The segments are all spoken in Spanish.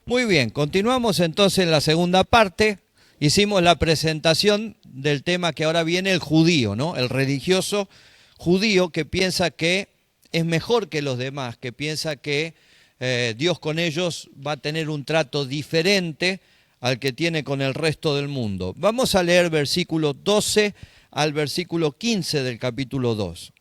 Muy bien, continuamos entonces en la segunda parte. Hicimos la presentación del tema que ahora viene, el judío, ¿no? El religioso judío que piensa que es mejor que los demás, que piensa que Dios con ellos va a tener un trato diferente al que tiene con el resto del mundo. Vamos a leer versículo 12 al versículo 15 del capítulo 2.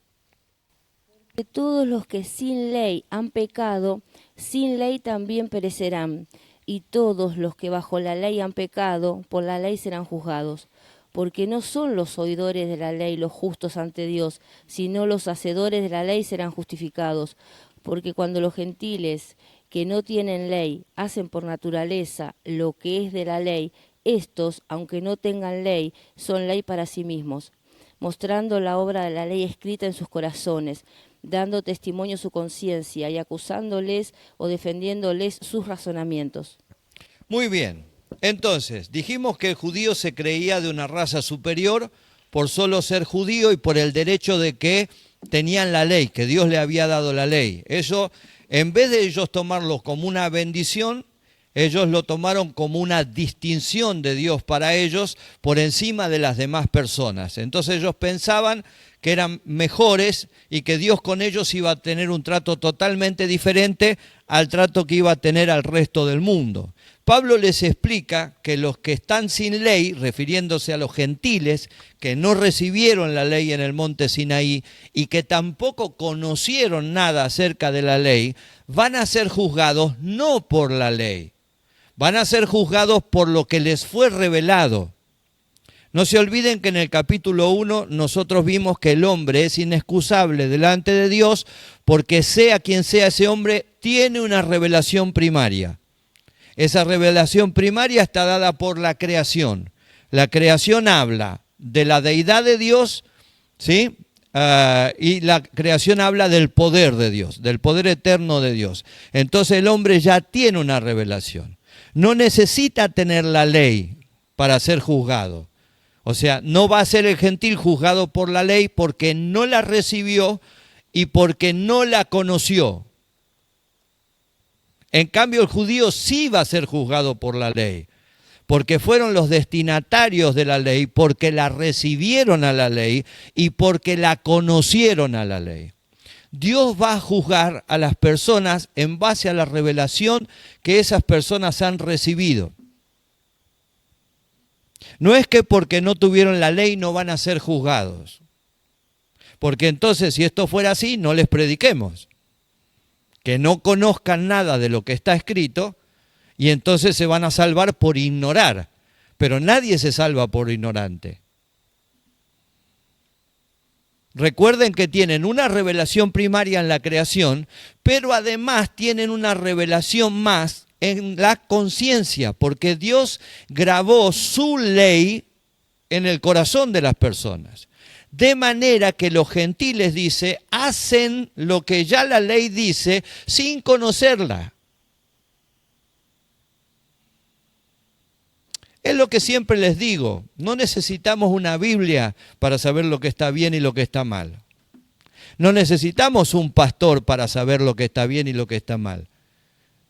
Que todos los que sin ley han pecado, sin ley también perecerán, y todos los que bajo la ley han pecado, por la ley serán juzgados. Porque no son los oidores de la ley los justos ante Dios, sino los hacedores de la ley serán justificados. Porque cuando los gentiles que no tienen ley hacen por naturaleza lo que es de la ley, estos, aunque no tengan ley, son ley para sí mismos, mostrando la obra de la ley escrita en sus corazones, dando testimonio su conciencia y acusándoles o defendiéndoles sus razonamientos. Muy bien, entonces dijimos que el judío se creía de una raza superior por solo ser judío y por el derecho de que tenían la ley, que Dios le había dado la ley. Eso, en vez de ellos tomarlo como una bendición, ellos lo tomaron como una distinción de Dios para ellos por encima de las demás personas. Entonces ellos pensaban que eran mejores y que Dios con ellos iba a tener un trato totalmente diferente al trato que iba a tener al resto del mundo. Pablo les explica que los que están sin ley, refiriéndose a los gentiles, que no recibieron la ley en el monte Sinaí y que tampoco conocieron nada acerca de la ley, van a ser juzgados no por la ley, van a ser juzgados por lo que les fue revelado. No se olviden que en el capítulo 1 nosotros vimos que el hombre es inexcusable delante de Dios porque sea quien sea ese hombre, tiene una revelación primaria. Esa revelación primaria está dada por la creación. La creación habla de la deidad de Dios, ¿sí? Y la creación habla del poder de Dios, del poder eterno de Dios. Entonces el hombre ya tiene una revelación. No necesita tener la ley para ser juzgado. O sea, no va a ser el gentil juzgado por la ley porque no la recibió y porque no la conoció. En cambio, el judío sí va a ser juzgado por la ley, porque fueron los destinatarios de la ley, porque la recibieron a la ley y porque la conocieron a la ley. Dios va a juzgar a las personas en base a la revelación que esas personas han recibido. No es que porque no tuvieron la ley no van a ser juzgados, porque entonces si esto fuera así no les prediquemos. Que no conozcan nada de lo que está escrito y entonces se van a salvar por ignorar. Pero nadie se salva por ignorante. Recuerden que tienen una revelación primaria en la creación, pero además tienen una revelación más en la conciencia, porque Dios grabó su ley en el corazón de las personas. De manera que los gentiles, dice, hacen lo que ya la ley dice sin conocerla. Es lo que siempre les digo, no necesitamos una Biblia para saber lo que está bien y lo que está mal. No necesitamos un pastor para saber lo que está bien y lo que está mal.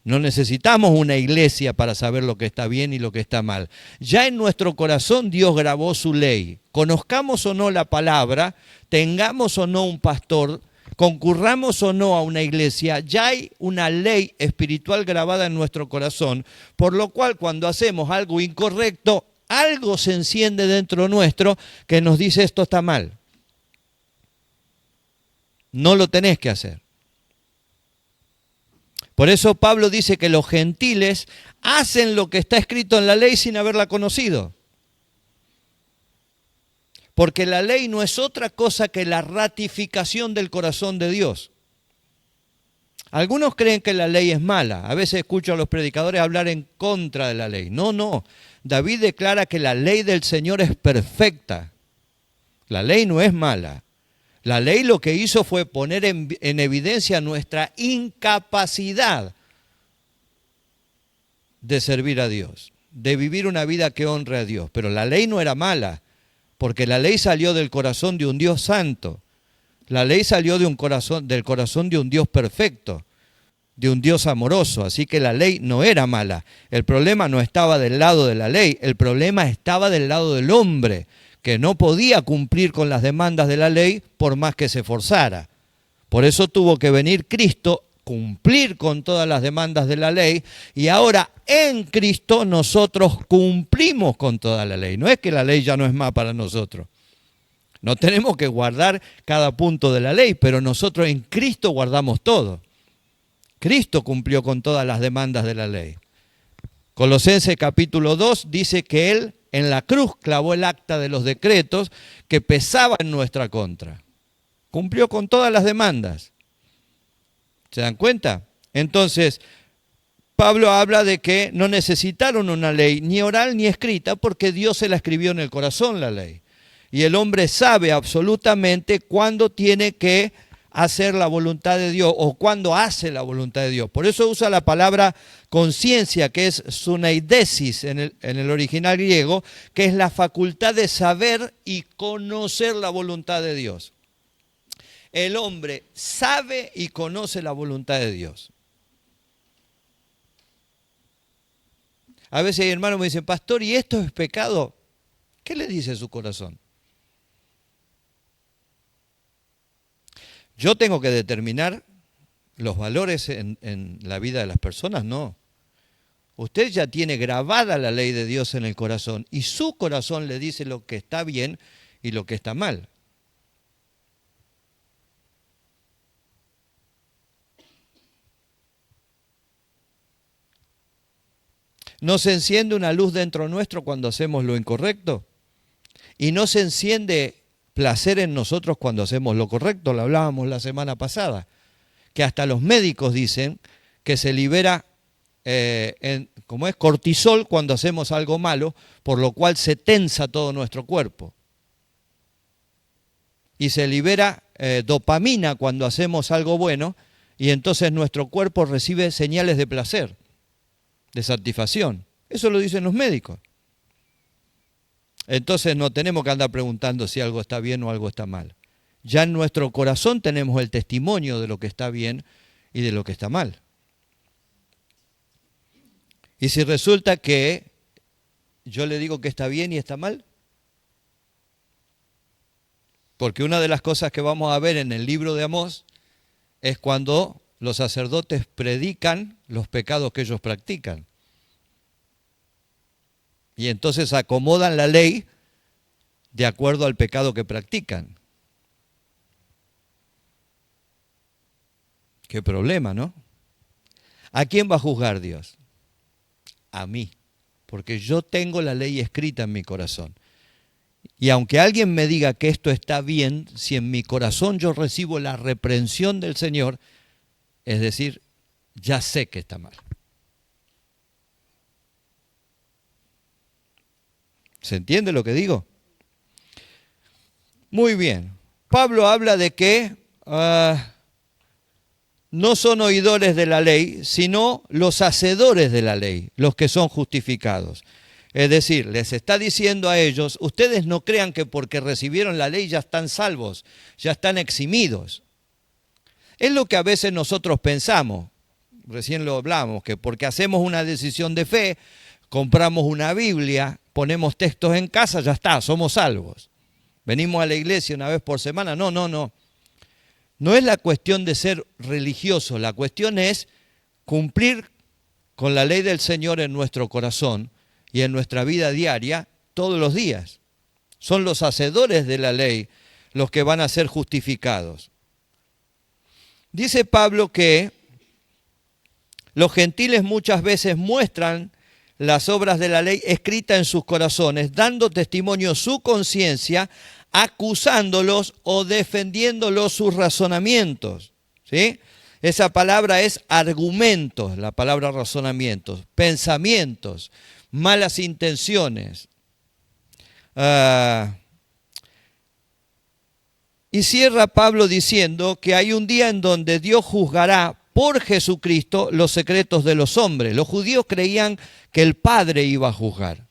No necesitamos una iglesia para saber lo que está bien y lo que está mal. Ya en nuestro corazón Dios grabó su ley. Conozcamos o no la palabra, tengamos o no un pastor, concurramos o no a una iglesia, ya hay una ley espiritual grabada en nuestro corazón, por lo cual cuando hacemos algo incorrecto, algo se enciende dentro nuestro que nos dice esto está mal. No lo tenés que hacer. Por eso Pablo dice que los gentiles hacen lo que está escrito en la ley sin haberla conocido. Porque la ley no es otra cosa que la ratificación del corazón de Dios. Algunos creen que la ley es mala. A veces escucho a los predicadores hablar en contra de la ley. No. David declara que la ley del Señor es perfecta. La ley no es mala. La ley lo que hizo fue poner en evidencia nuestra incapacidad de servir a Dios, de vivir una vida que honre a Dios. Pero la ley no era mala, porque la ley salió del corazón de un Dios santo. La ley salió del corazón de un Dios perfecto. de un Dios amoroso, así que la ley no era mala. El problema no estaba del lado de la ley, el problema estaba del lado del hombre, que no podía cumplir con las demandas de la ley por más que se esforzara. Por eso tuvo que venir Cristo, cumplir con todas las demandas de la ley, y ahora en Cristo nosotros cumplimos con toda la ley. No es que la ley ya no es más para nosotros. No tenemos que guardar cada punto de la ley, pero nosotros en Cristo guardamos todo. Cristo cumplió con todas las demandas de la ley. Colosenses capítulo 2 dice que Él en la cruz clavó el acta de los decretos que pesaba en nuestra contra. Cumplió con todas las demandas. ¿Se dan cuenta? Entonces, Pablo habla de que no necesitaron una ley, ni oral ni escrita, porque Dios se la escribió en el corazón, la ley. Y el hombre sabe absolutamente cuándo tiene que hacer la voluntad de Dios o cuándo hace la voluntad de Dios. Por eso usa la palabra conciencia, que es suneidesis en el original griego, que es la facultad de saber y conocer la voluntad de Dios. El hombre sabe y conoce la voluntad de Dios. A veces hay hermanos que me dicen, pastor, ¿y esto es pecado? ¿Qué le dice su corazón? ¿Yo tengo que determinar los valores en la vida de las personas? No. Usted ya tiene grabada la ley de Dios en el corazón y su corazón le dice lo que está bien y lo que está mal. ¿No se enciende una luz dentro nuestro cuando hacemos lo incorrecto? ¿Y no se enciende placer en nosotros cuando hacemos lo correcto? Lo hablábamos la semana pasada, que hasta los médicos dicen que se libera cortisol cuando hacemos algo malo, por lo cual se tensa todo nuestro cuerpo. Y se libera dopamina cuando hacemos algo bueno, y entonces nuestro cuerpo recibe señales de placer, de satisfacción. Eso lo dicen los médicos. Entonces no tenemos que andar preguntando si algo está bien o algo está mal. Ya en nuestro corazón tenemos el testimonio de lo que está bien y de lo que está mal. Y si resulta que yo le digo que está bien y está mal, porque una de las cosas que vamos a ver en el libro de Amós es cuando los sacerdotes predican los pecados que ellos practican. Y entonces acomodan la ley de acuerdo al pecado que practican. Qué problema, ¿no? ¿A quién va a juzgar Dios? A mí, porque yo tengo la ley escrita en mi corazón. Y aunque alguien me diga que esto está bien, si en mi corazón yo recibo la reprensión del Señor, es decir, ya sé que está mal. ¿Se entiende lo que digo? Muy bien. Pablo habla de que no son oidores de la ley, sino los hacedores de la ley, los que son justificados. Es decir, les está diciendo a ellos, ustedes no crean que porque recibieron la ley ya están salvos, ya están eximidos. Es lo que a veces nosotros pensamos, recién lo hablamos, que porque hacemos una decisión de fe, compramos una Biblia, ponemos textos en casa, ya está, somos salvos. Venimos a la iglesia una vez por semana, no. No es la cuestión de ser religioso, la cuestión es cumplir con la ley del Señor en nuestro corazón y en nuestra vida diaria todos los días. Son los hacedores de la ley los que van a ser justificados. Dice Pablo que los gentiles muchas veces muestran las obras de la ley escritas en sus corazones, dando testimonio su conciencia, acusándolos o defendiéndolos sus razonamientos. ¿Sí? Esa palabra es argumentos, la palabra razonamientos, pensamientos, malas intenciones. Y cierra Pablo diciendo que hay un día en donde Dios juzgará por Jesucristo los secretos de los hombres. Los judíos creían que el Padre iba a juzgar,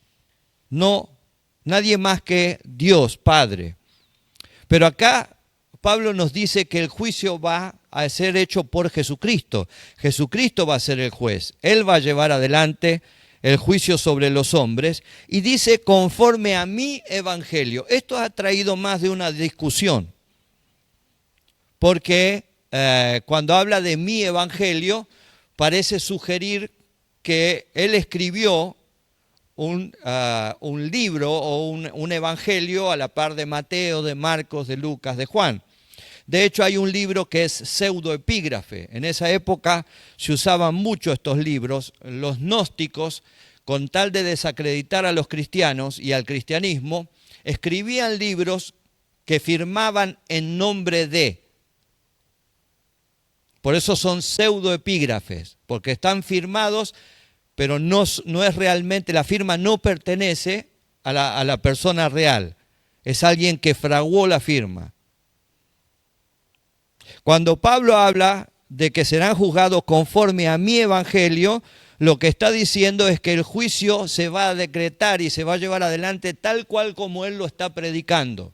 no nadie más que Dios Padre. Pero acá Pablo nos dice que el juicio va a ser hecho por Jesucristo. Jesucristo va a ser el juez. Él va a llevar adelante el juicio sobre los hombres y dice conforme a mi evangelio. Esto ha traído más de una discusión, porque cuando habla de mi evangelio parece sugerir que él escribió un libro o un evangelio a la par de Mateo, de Marcos, de Lucas, de Juan. De hecho, hay un libro que es pseudoepígrafe. En esa época se usaban mucho estos libros. Los gnósticos, con tal de desacreditar a los cristianos y al cristianismo, escribían libros que firmaban en nombre de. Por eso son pseudoepígrafes, porque están firmados, pero no es realmente, la firma no pertenece a la persona real. Es alguien que fraguó la firma. Cuando Pablo habla de que serán juzgados conforme a mi evangelio, lo que está diciendo es que el juicio se va a decretar y se va a llevar adelante tal cual como él lo está predicando.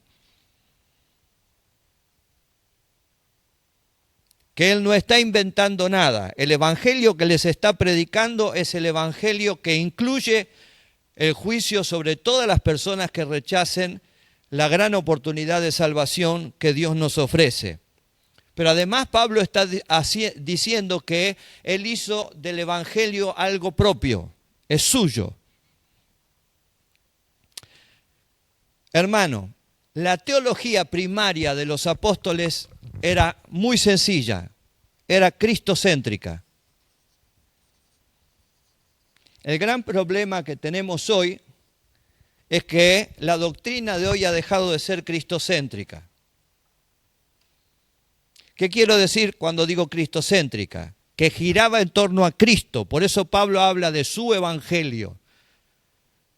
Que él no está inventando nada. El evangelio que les está predicando es el evangelio que incluye el juicio sobre todas las personas que rechacen la gran oportunidad de salvación que Dios nos ofrece. Pero además Pablo está diciendo que él hizo del evangelio algo propio, es suyo. Hermano, la teología primaria de los apóstoles era muy sencilla, era cristocéntrica. El gran problema que tenemos hoy es que la doctrina de hoy ha dejado de ser cristocéntrica. ¿Qué quiero decir cuando digo cristocéntrica? Que giraba en torno a Cristo. Por eso Pablo habla de su evangelio,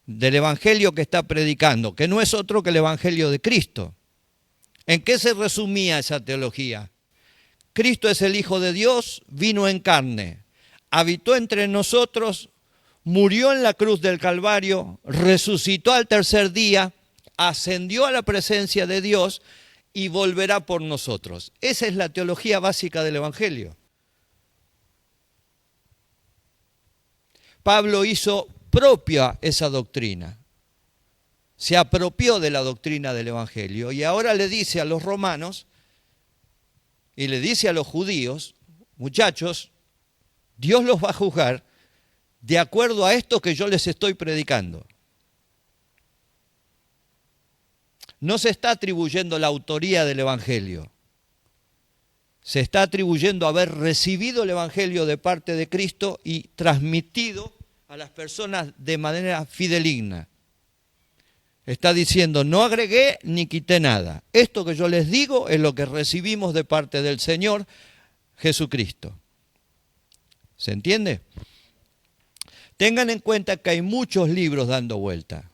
del evangelio que está predicando, que no es otro que el evangelio de Cristo. ¿En qué se resumía esa teología? Cristo es el Hijo de Dios, vino en carne, habitó entre nosotros, murió en la cruz del Calvario, resucitó al tercer día, ascendió a la presencia de Dios y volverá por nosotros. Esa es la teología básica del evangelio. Pablo hizo propia esa doctrina. Se apropió de la doctrina del evangelio y ahora le dice a los romanos y le dice a los judíos, muchachos, Dios los va a juzgar de acuerdo a esto que yo les estoy predicando. No se está atribuyendo la autoría del evangelio. Se está atribuyendo haber recibido el evangelio de parte de Cristo y transmitido a las personas de manera fideligna. Está diciendo, no agregué ni quité nada. Esto que yo les digo es lo que recibimos de parte del Señor Jesucristo. ¿Se entiende? Tengan en cuenta que hay muchos libros dando vuelta.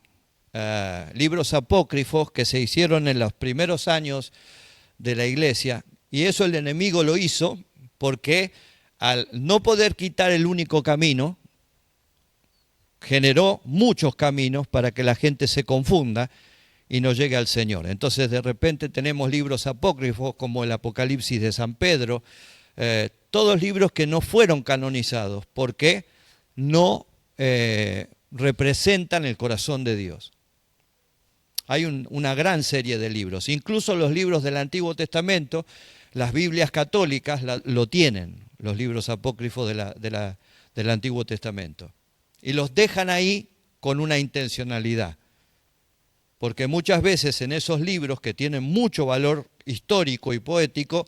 Libros apócrifos que se hicieron en los primeros años de la iglesia. Y eso el enemigo lo hizo porque al no poder quitar el único camino, generó muchos caminos para que la gente se confunda y no llegue al Señor. Entonces de repente tenemos libros apócrifos como el Apocalipsis de San Pedro, todos libros que no fueron canonizados porque no representan el corazón de Dios. Hay una gran serie de libros, incluso los libros del Antiguo Testamento, las Biblias católicas lo tienen, los libros apócrifos del Antiguo Testamento. Y los dejan ahí con una intencionalidad. Porque muchas veces en esos libros que tienen mucho valor histórico y poético,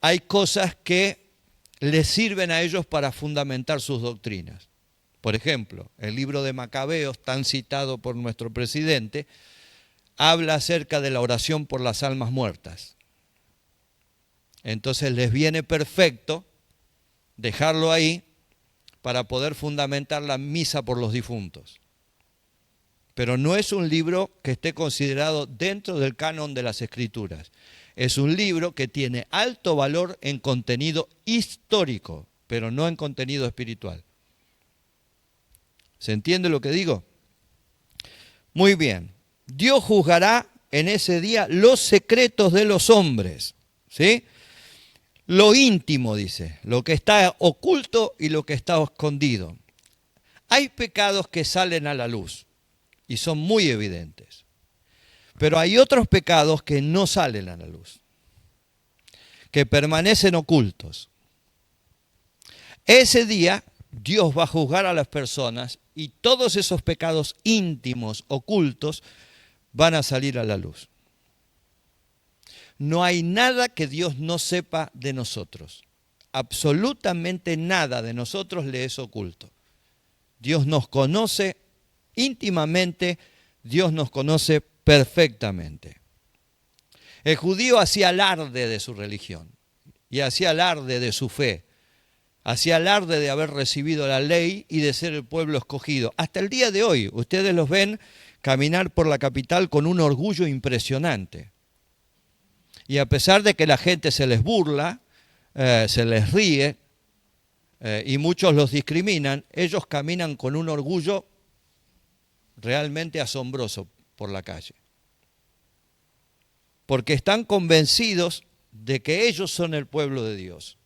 hay cosas que les sirven a ellos para fundamentar sus doctrinas. Por ejemplo, el libro de Macabeos, tan citado por nuestro presidente, habla acerca de la oración por las almas muertas. Entonces les viene perfecto dejarlo ahí para poder fundamentar la misa por los difuntos. Pero no es un libro que esté considerado dentro del canon de las Escrituras. Es un libro que tiene alto valor en contenido histórico, pero no en contenido espiritual. ¿Se entiende lo que digo? Muy bien. Dios juzgará en ese día los secretos de los hombres, ¿sí? lo íntimo, dice, lo que está oculto y lo que está escondido. Hay pecados que salen a la luz y son muy evidentes, pero hay otros pecados que no salen a la luz, que permanecen ocultos. Ese día Dios va a juzgar a las personas y todos esos pecados íntimos, ocultos, van a salir a la luz. No hay nada que Dios no sepa de nosotros. Absolutamente nada de nosotros le es oculto. Dios nos conoce íntimamente, Dios nos conoce perfectamente. El judío hacía alarde de su religión y hacía alarde de su fe. Hacía alarde de haber recibido la ley y de ser el pueblo escogido. Hasta el día de hoy, ustedes los ven caminar por la capital con un orgullo impresionante. Y a pesar de que la gente se les burla, se les ríe y muchos los discriminan, ellos caminan con un orgullo realmente asombroso por la calle. Porque están convencidos de que ellos son el pueblo de Dios.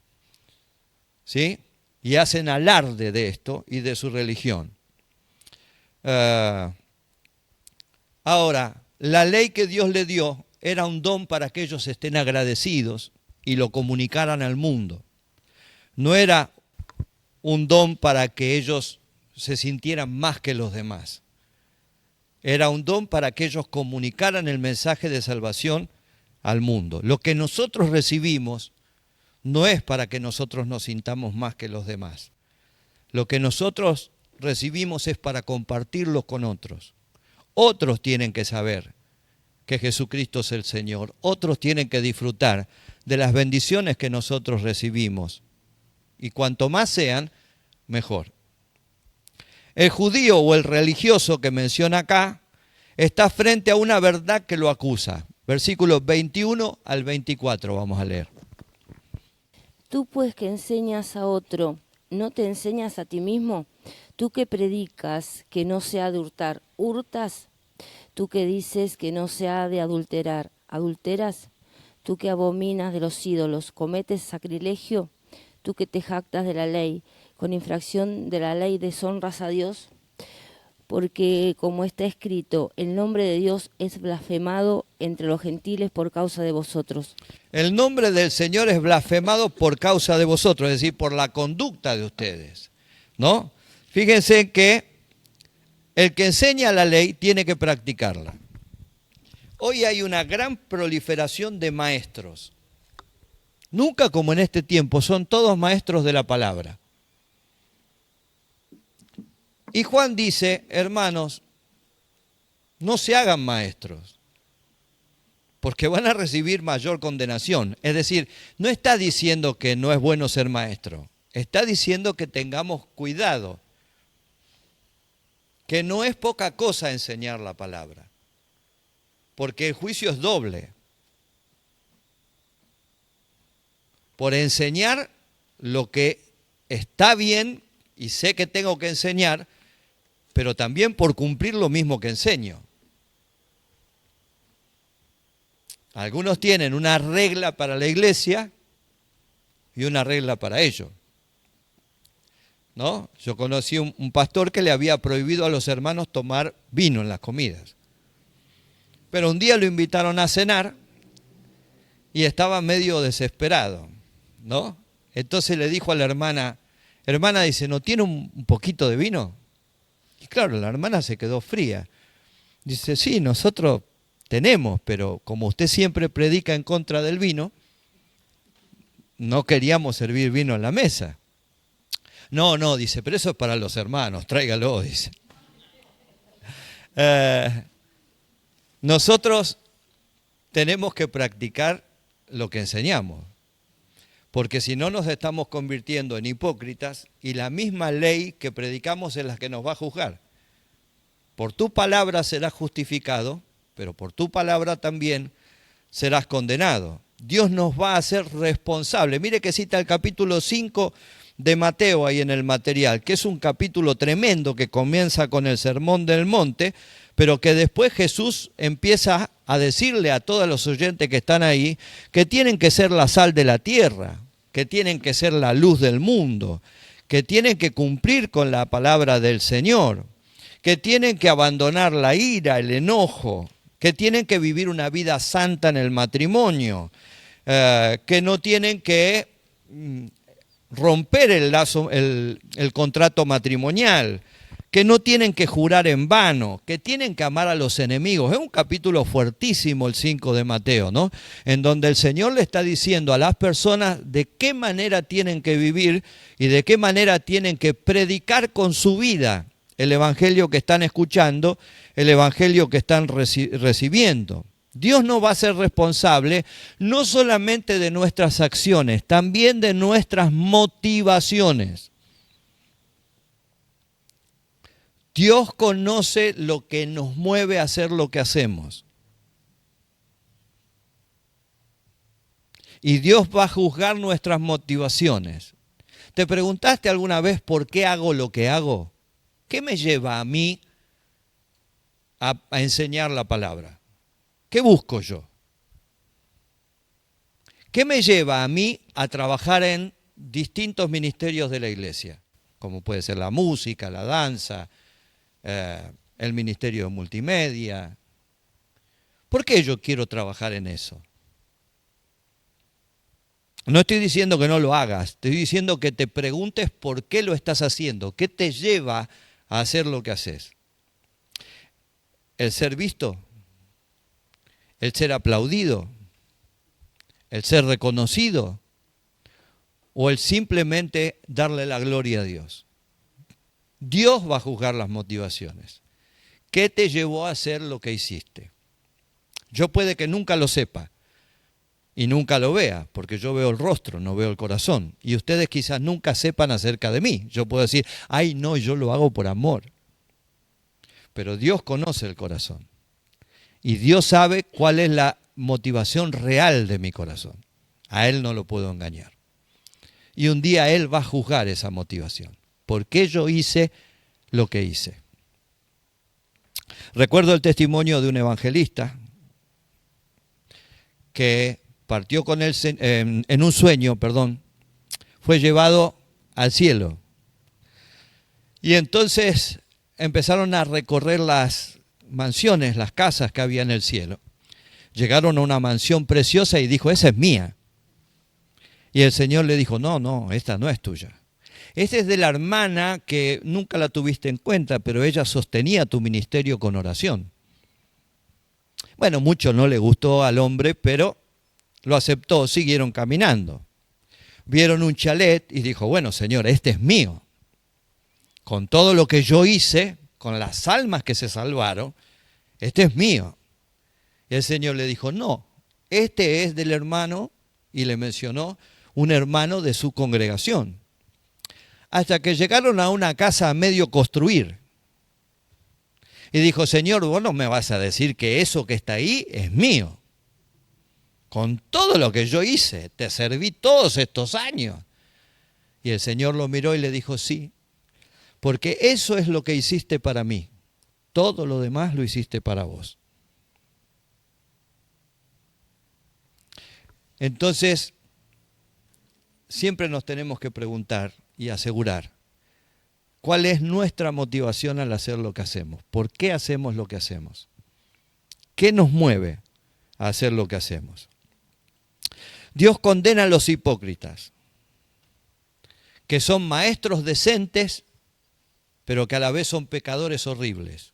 ¿Sí? Y hacen alarde de esto y de su religión. Ahora, la ley que Dios le dio era un don para que ellos estén agradecidos y lo comunicaran al mundo. No era un don para que ellos se sintieran más que los demás. Era un don para que ellos comunicaran el mensaje de salvación al mundo. Lo que nosotros recibimos no es para que nosotros nos sintamos más que los demás. Lo que nosotros recibimos es para compartirlo con otros. Otros tienen que saber que Jesucristo es el Señor. Otros tienen que disfrutar de las bendiciones que nosotros recibimos. Y cuanto más sean, mejor. El judío o el religioso que menciona acá está frente a una verdad que lo acusa. Versículos 21 al 24 vamos a leer. Tú pues que enseñas a otro, ¿no te enseñas a ti mismo? Tú que predicas que no se ha de hurtar, ¿hurtas? Tú que dices que no se ha de adulterar, ¿adulteras? Tú que abominas de los ídolos, ¿cometes sacrilegio? Tú que te jactas de la ley, con infracción de la ley deshonras a Dios. Porque como está escrito, el nombre de Dios es blasfemado entre los gentiles por causa de vosotros. El nombre del Señor es blasfemado por causa de vosotros, es decir, por la conducta de ustedes, ¿no? Fíjense que el que enseña la ley tiene que practicarla. Hoy hay una gran proliferación de maestros. Nunca como en este tiempo, son todos maestros de la palabra. Y Juan dice, hermanos, no se hagan maestros, porque van a recibir mayor condenación. Es decir, no está diciendo que no es bueno ser maestro, está diciendo que tengamos cuidado, que no es poca cosa enseñar la palabra, porque el juicio es doble. Por enseñar lo que está bien y sé que tengo que enseñar, pero también por cumplir lo mismo que enseño. Algunos tienen una regla para la iglesia y una regla para ellos, ¿no? Yo conocí un pastor que le había prohibido a los hermanos tomar vino en las comidas. Pero un día lo invitaron a cenar y estaba medio desesperado, ¿no? Entonces le dijo a la hermana, dice, ¿no tiene un poquito de vino? Y claro, la hermana se quedó fría. Dice, sí, nosotros tenemos, pero como usted siempre predica en contra del vino, no queríamos servir vino en la mesa. No, dice, pero eso es para los hermanos, tráigalo, dice. Nosotros tenemos que practicar lo que enseñamos, porque si no nos estamos convirtiendo en hipócritas y la misma ley que predicamos es la que nos va a juzgar. Por tu palabra serás justificado, pero por tu palabra también serás condenado. Dios nos va a hacer responsables. Mire que cita el capítulo 5 de Mateo ahí en el material, que es un capítulo tremendo que comienza con el Sermón del Monte, pero que después Jesús empieza a decirle a todos los oyentes que están ahí que tienen que ser la sal de la tierra, que tienen que ser la luz del mundo, que tienen que cumplir con la palabra del Señor, que tienen que abandonar la ira, el enojo, que tienen que vivir una vida santa en el matrimonio, que no tienen que romper el lazo, el contrato matrimonial, que no tienen que jurar en vano, que tienen que amar a los enemigos. Es un capítulo fuertísimo el 5 de Mateo, ¿no? En donde el Señor le está diciendo a las personas de qué manera tienen que vivir y de qué manera tienen que predicar con su vida el evangelio que están escuchando, el evangelio que están recibiendo. Dios nos va a ser responsable no solamente de nuestras acciones, también de nuestras motivaciones. Dios conoce lo que nos mueve a hacer lo que hacemos. Y Dios va a juzgar nuestras motivaciones. ¿Te preguntaste alguna vez por qué hago lo que hago? ¿Qué me lleva a mí a enseñar la palabra? ¿Qué busco yo? ¿Qué me lleva a mí a trabajar en distintos ministerios de la iglesia? Como puede ser la música, la danza, el ministerio de multimedia. ¿Por qué yo quiero trabajar en eso? No estoy diciendo que no lo hagas, estoy diciendo que te preguntes por qué lo estás haciendo, qué te lleva a hacer lo que haces. El ser visto, el ser aplaudido, el ser reconocido o el simplemente darle la gloria a Dios. Dios va a juzgar las motivaciones. ¿Qué te llevó a hacer lo que hiciste? Yo puede que nunca lo sepa y nunca lo vea, porque yo veo el rostro, no veo el corazón. Y ustedes quizás nunca sepan acerca de mí. Yo puedo decir, ay no, yo lo hago por amor. Pero Dios conoce el corazón. Y Dios sabe cuál es la motivación real de mi corazón. A Él no lo puedo engañar. Y un día Él va a juzgar esa motivación. ¿Por qué yo hice lo que hice? Recuerdo el testimonio de un evangelista que partió con él en un sueño, fue llevado al cielo. Y entonces empezaron a recorrer las mansiones, las casas que había en el cielo. Llegaron a una mansión preciosa y dijo, esa es mía. Y el Señor le dijo, no, esta no es tuya. Esta es de la hermana que nunca la tuviste en cuenta, pero ella sostenía tu ministerio con oración. Bueno, mucho no le gustó al hombre, pero lo aceptó, siguieron caminando. Vieron un chalet y dijo, bueno, Señor, este es mío. Con todo lo que yo hice, con las almas que se salvaron, este es mío. Y el Señor le dijo, no, este es del hermano, y le mencionó un hermano de su congregación. Hasta que llegaron a una casa a medio construir. Y dijo, Señor, vos no me vas a decir que eso que está ahí es mío. Con todo lo que yo hice, te serví todos estos años. Y el Señor lo miró y le dijo, sí, porque eso es lo que hiciste para mí. Todo lo demás lo hiciste para vos. Entonces, siempre nos tenemos que preguntar y asegurar, ¿cuál es nuestra motivación al hacer lo que hacemos? ¿Por qué hacemos lo que hacemos? ¿Qué nos mueve a hacer lo que hacemos? Dios condena a los hipócritas, que son maestros decentes, pero que a la vez son pecadores horribles.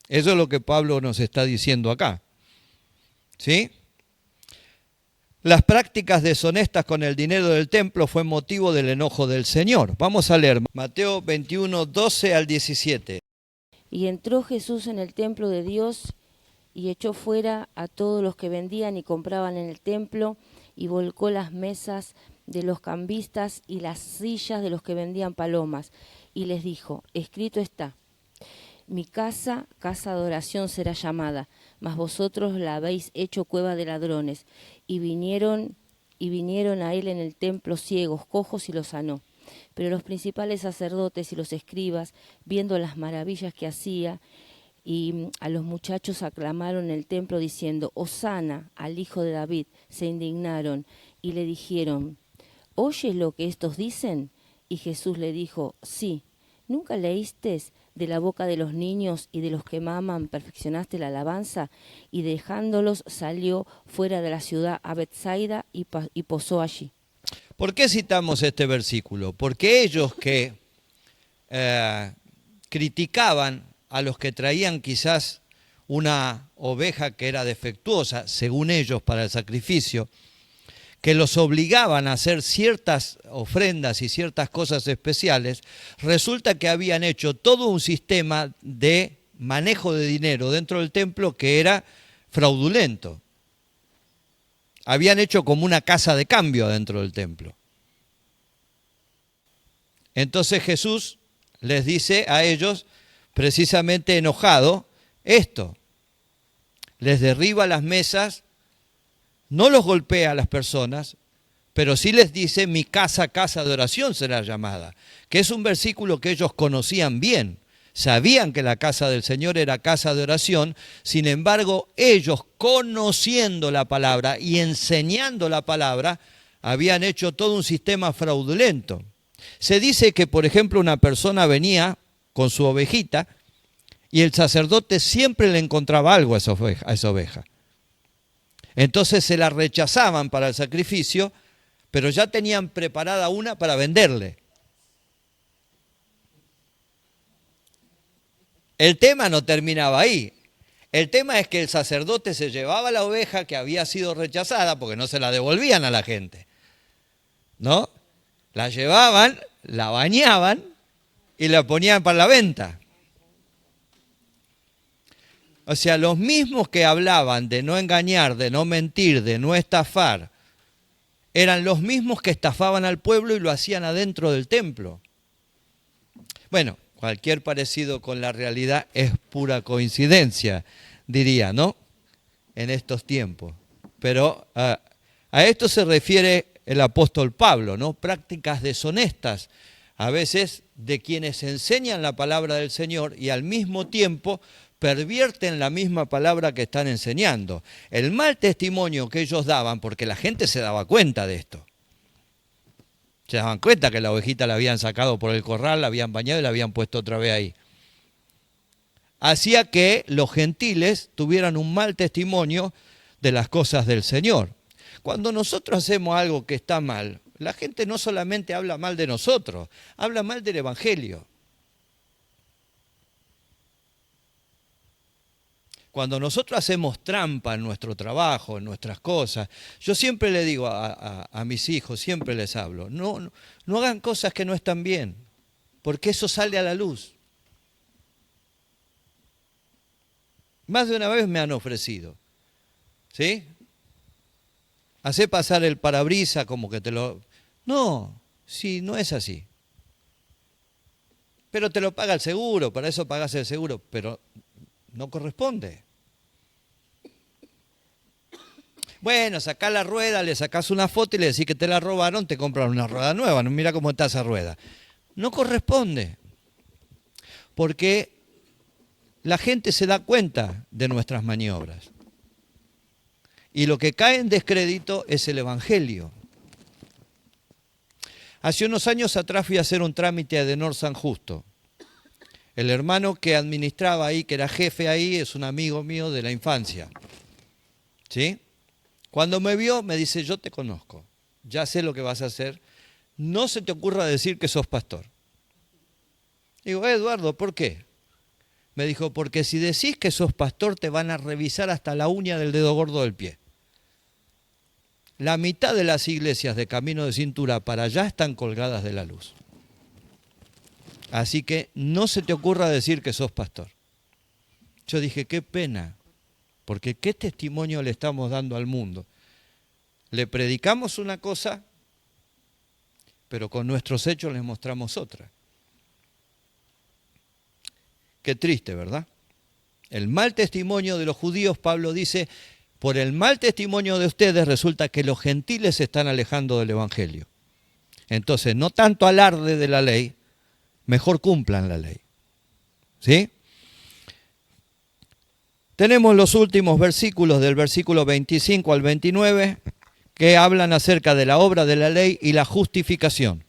Eso es lo que Pablo nos está diciendo acá. ¿Sí? Las prácticas deshonestas con el dinero del templo fue motivo del enojo del Señor. Vamos a leer Mateo 21, 12 al 17. Y entró Jesús en el templo de Dios y echó fuera a todos los que vendían y compraban en el templo y volcó las mesas de los cambistas y las sillas de los que vendían palomas. Y les dijo, escrito está, mi casa, casa de oración será llamada, mas vosotros la habéis hecho cueva de ladrones. Y vinieron a él en el templo ciegos, cojos, y los sanó. Pero los principales sacerdotes y los escribas, viendo las maravillas que hacía, Y a los muchachos aclamaron en el templo diciendo, Hosana al hijo de David. Se indignaron y le dijeron, ¿oyes lo que estos dicen? Y Jesús le dijo, sí. ¿Nunca leíste de la boca de los niños y de los que maman perfeccionaste la alabanza? Y dejándolos salió fuera de la ciudad a Betsaida y posó allí. ¿Por qué citamos este versículo? Porque ellos que criticaban a los que traían quizás una oveja que era defectuosa, según ellos, para el sacrificio, que los obligaban a hacer ciertas ofrendas y ciertas cosas especiales, resulta que habían hecho todo un sistema de manejo de dinero dentro del templo que era fraudulento. Habían hecho como una casa de cambio dentro del templo. Entonces Jesús les dice a ellos, precisamente enojado, esto. Les derriba las mesas, no los golpea a las personas, pero sí les dice, mi casa, casa de oración será llamada, que es un versículo que ellos conocían bien. Sabían que la casa del Señor era casa de oración, sin embargo, ellos conociendo la palabra y enseñando la palabra, habían hecho todo un sistema fraudulento. Se dice que, por ejemplo, una persona venía con su ovejita y el sacerdote siempre le encontraba algo a esa oveja. Entonces se la rechazaban para el sacrificio, pero ya tenían preparada una para venderle. El tema no terminaba ahí. El tema es que el sacerdote se llevaba la oveja que había sido rechazada, porque no se la devolvían a la gente, ¿no? La llevaban, la bañaban y la ponían para la venta. O sea, los mismos que hablaban de no engañar, de no mentir, de no estafar, eran los mismos que estafaban al pueblo y lo hacían adentro del templo. Bueno, cualquier parecido con la realidad es pura coincidencia, diría, ¿no? En estos tiempos. Pero a esto se refiere el apóstol Pablo, ¿no? Prácticas deshonestas, a veces de quienes enseñan la palabra del Señor y al mismo tiempo pervierten la misma palabra que están enseñando. El mal testimonio que ellos daban, porque la gente se daba cuenta de esto. Se daban cuenta que la ovejita la habían sacado por el corral, la habían bañado y la habían puesto otra vez ahí. Hacía que los gentiles tuvieran un mal testimonio de las cosas del Señor. Cuando nosotros hacemos algo que está mal, la gente no solamente habla mal de nosotros, habla mal del Evangelio. Cuando nosotros hacemos trampa en nuestro trabajo, en nuestras cosas, yo siempre le digo a mis hijos, siempre les hablo, no hagan cosas que no están bien, porque eso sale a la luz. Más de una vez me han ofrecido, ¿sí? Hacé pasar el parabrisas como que te lo... No, sí, no es así. Pero te lo paga el seguro, para eso pagás el seguro, pero no corresponde. Bueno, sacás la rueda, le sacás una foto y le decís que te la robaron, te compran una rueda nueva, no, mira cómo está esa rueda. No corresponde, porque la gente se da cuenta de nuestras maniobras. Y lo que cae en descrédito es el Evangelio. Hace unos años atrás fui a hacer un trámite a Adenor San Justo. El hermano que administraba ahí, que era jefe ahí, es un amigo mío de la infancia. ¿Sí? Cuando me vio, me dice, yo te conozco, ya sé lo que vas a hacer, no se te ocurra decir que sos pastor. Digo, Eduardo, ¿por qué? Me dijo, porque si decís que sos pastor, te van a revisar hasta la uña del dedo gordo del pie. La mitad de las iglesias de Camino de Cintura para allá están colgadas de la luz. Así que no se te ocurra decir que sos pastor. Yo dije, qué pena, porque ¿qué testimonio le estamos dando al mundo? Le predicamos una cosa, pero con nuestros hechos les mostramos otra. Qué triste, ¿verdad? El mal testimonio de los judíos, Pablo dice, por el mal testimonio de ustedes resulta que los gentiles se están alejando del Evangelio. Entonces, no tanto alarde de la ley, mejor cumplan la ley. ¿Sí? Tenemos los últimos versículos del versículo 25 al 29 que hablan acerca de la obra de la ley y la justificación.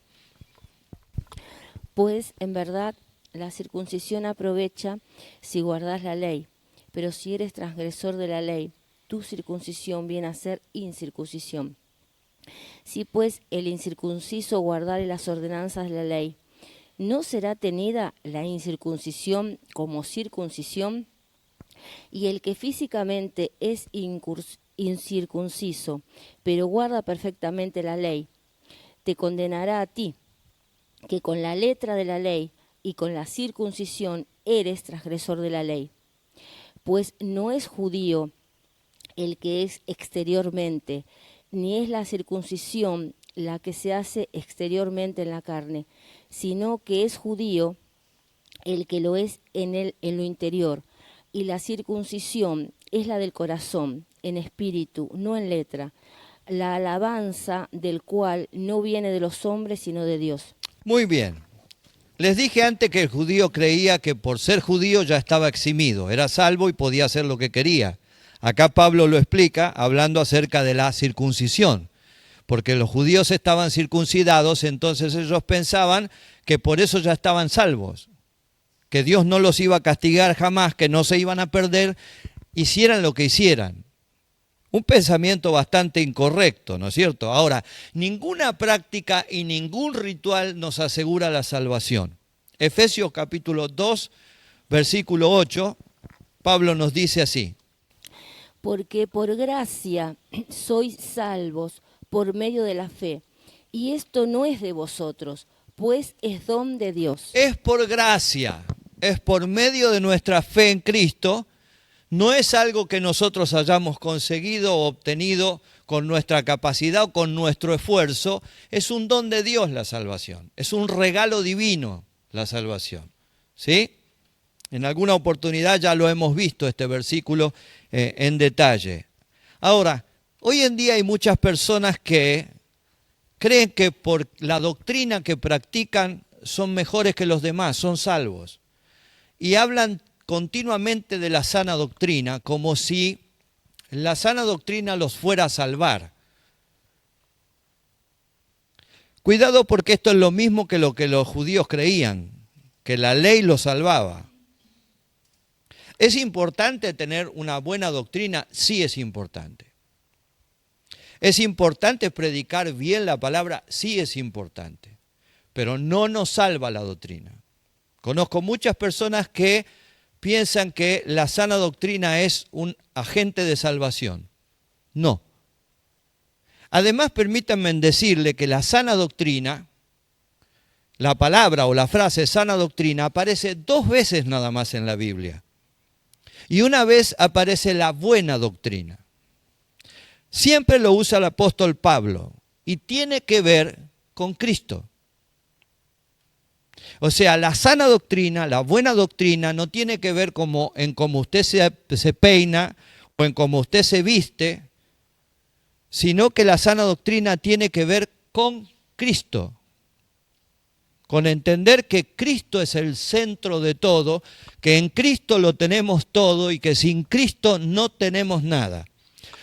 Pues en verdad la circuncisión aprovecha si guardas la ley, pero si eres transgresor de la ley, tu circuncisión viene a ser incircuncisión. Si pues el incircunciso guardare las ordenanzas de la ley, ¿no será tenida la incircuncisión como circuncisión? Y el que físicamente es incircunciso, pero guarda perfectamente la ley, te condenará a ti, que con la letra de la ley y con la circuncisión eres transgresor de la ley. Pues no es judío el que es exteriormente, ni es la circuncisión la que se hace exteriormente en la carne, sino que es judío el que lo es en lo interior, y la circuncisión es la del corazón, en espíritu, no en letra, la alabanza del cual no viene de los hombres, sino de Dios. Muy bien. Les dije antes que el judío creía que por ser judío ya estaba eximido, era salvo y podía hacer lo que quería. Acá Pablo lo explica hablando acerca de la circuncisión, porque los judíos estaban circuncidados, entonces ellos pensaban que por eso ya estaban salvos, que Dios no los iba a castigar jamás, que no se iban a perder, hicieran lo que hicieran. Un pensamiento bastante incorrecto, ¿no es cierto? Ahora, ninguna práctica y ningún ritual nos asegura la salvación. Efesios capítulo 2, versículo 8, Pablo nos dice así: Porque por gracia sois salvos por medio de la fe, y esto no es de vosotros, pues es don de Dios. Es por gracia, es por medio de nuestra fe en Cristo. No es algo que nosotros hayamos conseguido o obtenido con nuestra capacidad o con nuestro esfuerzo. Es un don de Dios la salvación. Es un regalo divino la salvación. ¿Sí? En alguna oportunidad ya lo hemos visto este versículo en detalle. Ahora, hoy en día hay muchas personas que creen que por la doctrina que practican son mejores que los demás, son salvos. Y hablan continuamente de la sana doctrina, como si la sana doctrina los fuera a salvar. Cuidado, porque esto es lo mismo que lo que los judíos creían, que la ley los salvaba. ¿Es importante tener una buena doctrina? Sí, es importante. ¿Es importante predicar bien la palabra? Sí, es importante. Pero no nos salva la doctrina. Conozco muchas personas que piensan que la sana doctrina es un agente de salvación. No. Además, permítanme decirle que la sana doctrina, la palabra o la frase sana doctrina, aparece 2 veces nada más en la Biblia. Y una vez aparece la buena doctrina. Siempre lo usa el apóstol Pablo y tiene que ver con Cristo. O sea, la sana doctrina, la buena doctrina, no tiene que ver en cómo usted se peina o en cómo usted se viste, sino que la sana doctrina tiene que ver con Cristo. Con entender que Cristo es el centro de todo, que en Cristo lo tenemos todo y que sin Cristo no tenemos nada.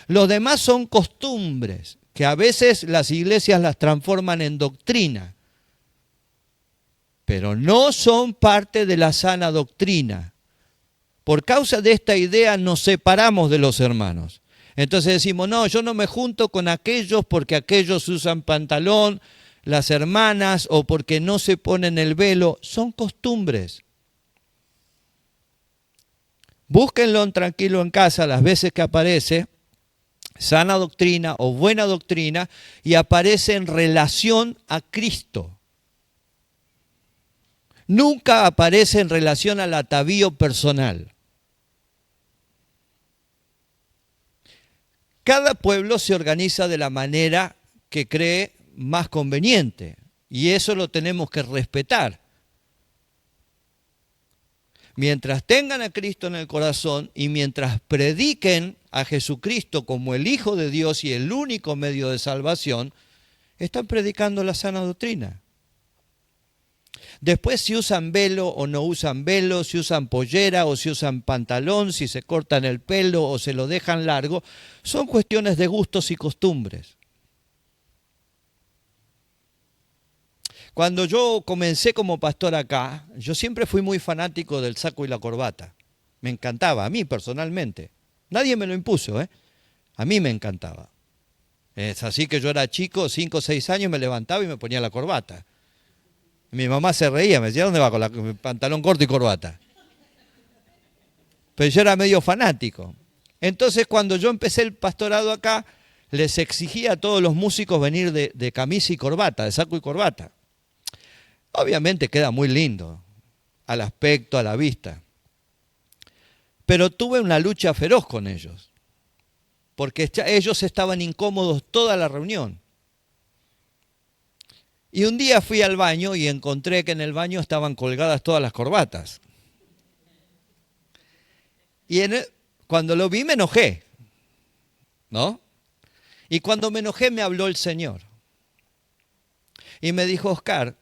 Los demás son costumbres, que a veces las iglesias las transforman en doctrina, pero no son parte de la sana doctrina. Por causa de esta idea nos separamos de los hermanos. Entonces decimos, no, yo no me junto con aquellos porque aquellos usan pantalón, las hermanas, o porque no se ponen el velo. Son costumbres. Búsquenlo tranquilo en casa las veces que aparece sana doctrina o buena doctrina y aparece en relación a Cristo. Nunca aparece en relación al atavío personal. Cada pueblo se organiza de la manera que cree más conveniente y eso lo tenemos que respetar. Mientras tengan a Cristo en el corazón y mientras prediquen a Jesucristo como el Hijo de Dios y el único medio de salvación, están predicando la sana doctrina. Después si usan velo o no usan velo, si usan pollera o si usan pantalón, si se cortan el pelo o se lo dejan largo, son cuestiones de gustos y costumbres. Cuando yo comencé como pastor acá, yo siempre fui muy fanático del saco y la corbata. Me encantaba, a mí personalmente. Nadie me lo impuso, ¿eh? A mí me encantaba. Es así que yo era chico, 5 o 6 años, me levantaba y me ponía la corbata. Mi mamá se reía, me decía, ¿dónde va con el pantalón corto y corbata? Pero yo era medio fanático. Entonces cuando yo empecé el pastorado acá, les exigía a todos los músicos venir de camisa y corbata, de saco y corbata. Obviamente queda muy lindo, al aspecto, a la vista. Pero tuve una lucha feroz con ellos, porque ellos estaban incómodos toda la reunión. Y un día fui al baño y encontré que en el baño estaban colgadas todas las corbatas. Y cuando lo vi me enojé, ¿no? Y cuando me enojé me habló el Señor. Y me dijo, Oscar,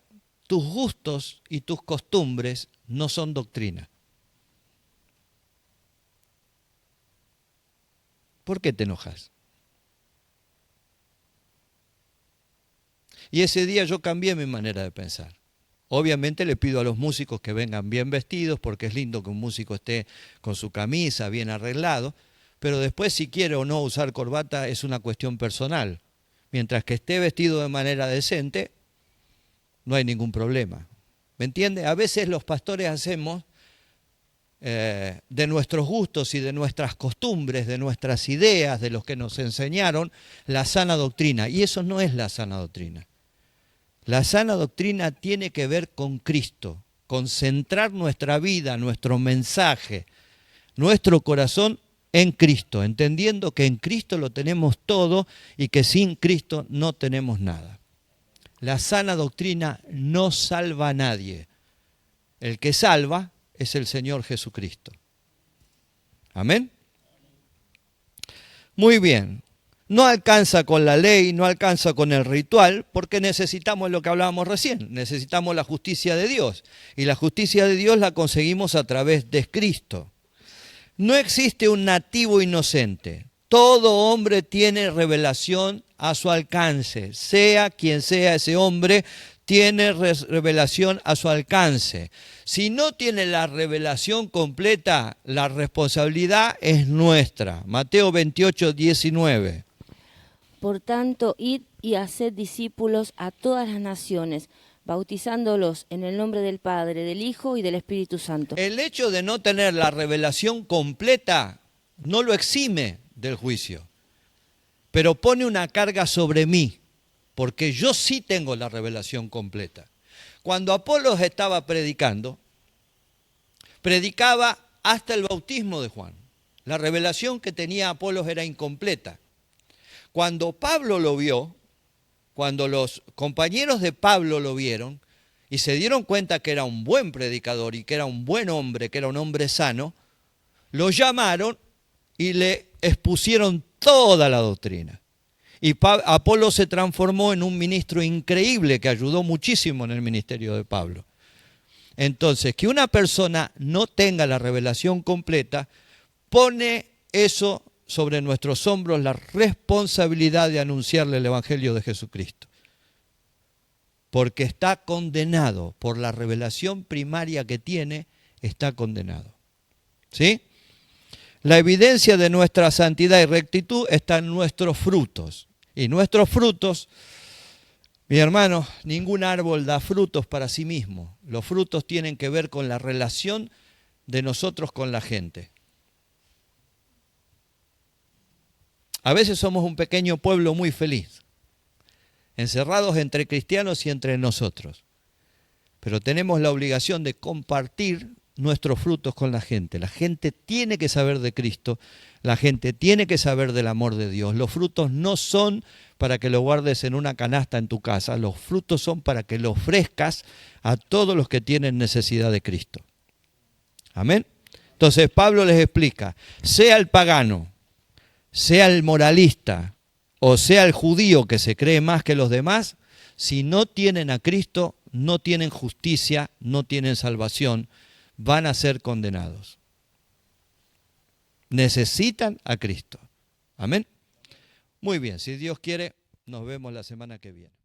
tus gustos y tus costumbres no son doctrina. ¿Por qué te enojas? Y ese día yo cambié mi manera de pensar. Obviamente le pido a los músicos que vengan bien vestidos, porque es lindo que un músico esté con su camisa bien arreglado, pero después si quiere o no usar corbata es una cuestión personal. Mientras que esté vestido de manera decente, no hay ningún problema. ¿Me entiende? A veces los pastores hacemos de nuestros gustos y de nuestras costumbres, de nuestras ideas, de los que nos enseñaron, la sana doctrina. Y eso no es la sana doctrina. La sana doctrina tiene que ver con Cristo, con centrar nuestra vida, nuestro mensaje, nuestro corazón en Cristo, entendiendo que en Cristo lo tenemos todo y que sin Cristo no tenemos nada. La sana doctrina no salva a nadie. El que salva es el Señor Jesucristo. Amén. Muy bien. No alcanza con la ley, no alcanza con el ritual, porque necesitamos lo que hablábamos recién, necesitamos la justicia de Dios. Y la justicia de Dios la conseguimos a través de Cristo. No existe un nativo inocente. Todo hombre tiene revelación a su alcance, sea quien sea ese hombre, tiene revelación a su alcance. Si no tiene la revelación completa, la responsabilidad es nuestra. Mateo 28, 19. Por tanto, id y haced discípulos a todas las naciones, bautizándolos en el nombre del Padre, del Hijo y del Espíritu Santo. El hecho de no tener la revelación completa no lo exime del juicio, pero pone una carga sobre mí, porque yo sí tengo la revelación completa. Cuando Apolos estaba predicando, predicaba hasta el bautismo de Juan. La revelación que tenía Apolos era incompleta. Cuando Pablo lo vio, cuando los compañeros de Pablo lo vieron y se dieron cuenta que era un buen predicador y que era un buen hombre, que era un hombre sano, lo llamaron y le expusieron toda la doctrina. Y Apolo se transformó en un ministro increíble que ayudó muchísimo en el ministerio de Pablo. Entonces, que una persona no tenga la revelación completa, pone eso sobre nuestros hombros, la responsabilidad de anunciarle el Evangelio de Jesucristo. Porque está condenado por la revelación primaria que tiene, está condenado. ¿Sí? La evidencia de nuestra santidad y rectitud está en nuestros frutos. Y nuestros frutos, mi hermano, ningún árbol da frutos para sí mismo. Los frutos tienen que ver con la relación de nosotros con la gente. A veces somos un pequeño pueblo muy feliz, encerrados entre cristianos y entre nosotros. Pero tenemos la obligación de compartir nuestros frutos con la gente. La gente tiene que saber de Cristo, la gente tiene que saber del amor de Dios. Los frutos no son para que lo guardes en una canasta en tu casa, los frutos son para que lo ofrezcas a todos los que tienen necesidad de Cristo. Amén. Entonces Pablo les explica, sea el pagano, sea el moralista o sea el judío que se cree más que los demás, si no tienen a Cristo, no tienen justicia, no tienen salvación, van a ser condenados. Necesitan a Cristo. Amén. Muy bien, si Dios quiere, nos vemos la semana que viene.